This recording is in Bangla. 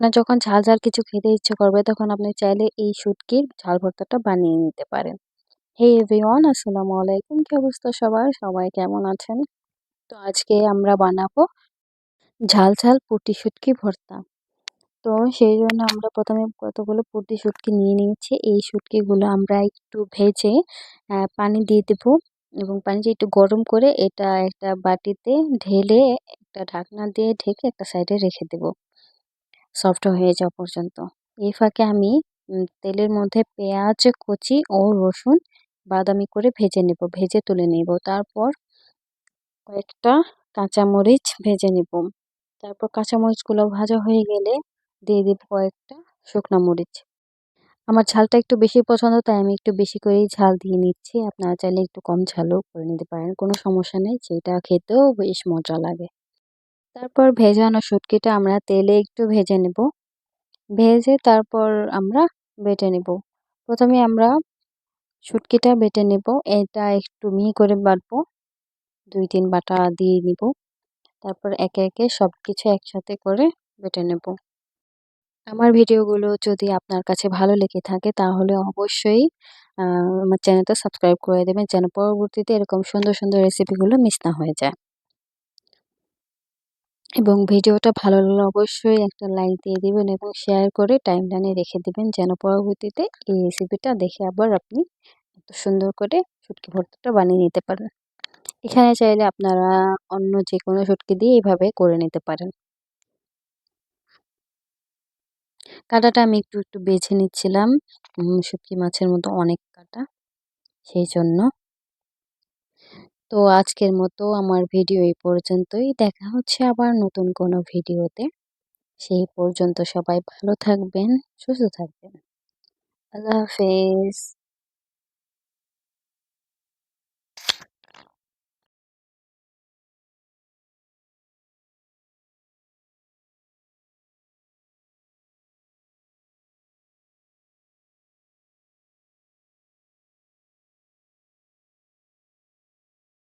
আপনার যখন ঝাল, ঝাল কিছু খেতে ইচ্ছে করবে তখন আপনি চাইলে এই শুটকির ঝাল ভর্তাটা বানিয়ে নিতে পারেন। হে এভরিওয়ান, আসসালামু আলাইকুম। কি অবস্থা সবার? সবাই কেমন আছেন? তো আজকে আমরা বানাবো ঝাল, ঝাল পুঁটি শুটকি ভর্তা। তো সেই জন্য আমরা ১ম এ কতগুলো পুঁটি শুটকি নিয়ে নিয়েছি। এই শুটকিগুলো আমরা একটু ভেজে পানি দিয়ে দেবো এবং পানিটা একটু গরম করে এটা একটা বাটিতে ঢেলে একটা ঢাকনা দিয়ে ঢেকে একটা সাইডে রেখে দেবো সফট হয়ে যাওয়া পর্যন্ত। এই ফাঁকে আমি তেলের মধ্যে পেঁয়াজ কুচি ও রসুন বাদামি করে ভেজে নেব, ভেজে তুলে নেব। তারপর কয়েকটা কাঁচামরিচ ভেজে নেব। তারপর কাঁচামরিচগুলো ভাজা হয়ে গেলে দিয়ে দেব কয়েকটা শুকনা মরিচ। আমার ঝালটা একটু বেশি পছন্দ তাই আমি একটু বেশি করেই ঝাল দিয়ে নিচ্ছি। আপনারা চাইলে একটু কম ঝালও করে নিতে পারেন, কোনো সমস্যা নেই, সেটা খেতেও বেশ মজা লাগে। তারপর ভেজানো শুটকিটা আমরা তেলে একটু ভেজে নেব। ভেজে তারপর আমরা বেটে নেব। ১ম এ আমরা শুটকিটা বেটে নেব। এটা একটু মিহি করে বাটবো। ২-৩ বাটা দিয়ে নিব। তারপর একে, একে সবকিছু একসাথে করে বেটে নেব। আমার ভিডিওগুলো যদি আপনার কাছে ভালো লেগে থাকে তাহলে অবশ্যই আ আমার চ্যানেলটা সাবস্ক্রাইব করে দেবেন যেন পরবর্তীতে এরকম সুন্দর, সুন্দর রেসিপিগুলো মিস না হয়ে যায়। এবং ভিডিওটা ভালো লাগলে অবশ্যই একটা লাইক দিয়ে দিবেন এবং শেয়ার করে টাইমলাইনে রেখে দিবেন যেন পরবর্তীতে এই রেসিপিটা দেখে আবার আপনি এত সুন্দর করে শুটকি ভর্তাটা বানিয়ে নিতে পারেন। এখানে চাইলে আপনারা অন্য যেকোনো শুটকি দিয়ে এভাবে করে নিতে পারেন। কাঁটাটা আমি একটু, একটু বেছে নিচ্ছিলাম। শুটকি মাছের মতো অনেক কাঁটা, সেইজন্য। তো আজকের মতো আমার ভিডিও এই পর্যন্তই। দেখা হচ্ছে আবার নতুন কোনো ভিডিওতে। সেই পর্যন্ত সবাই ভালো থাকবেন, সুস্থ থাকবেন। আল্লাহ হাফেজ।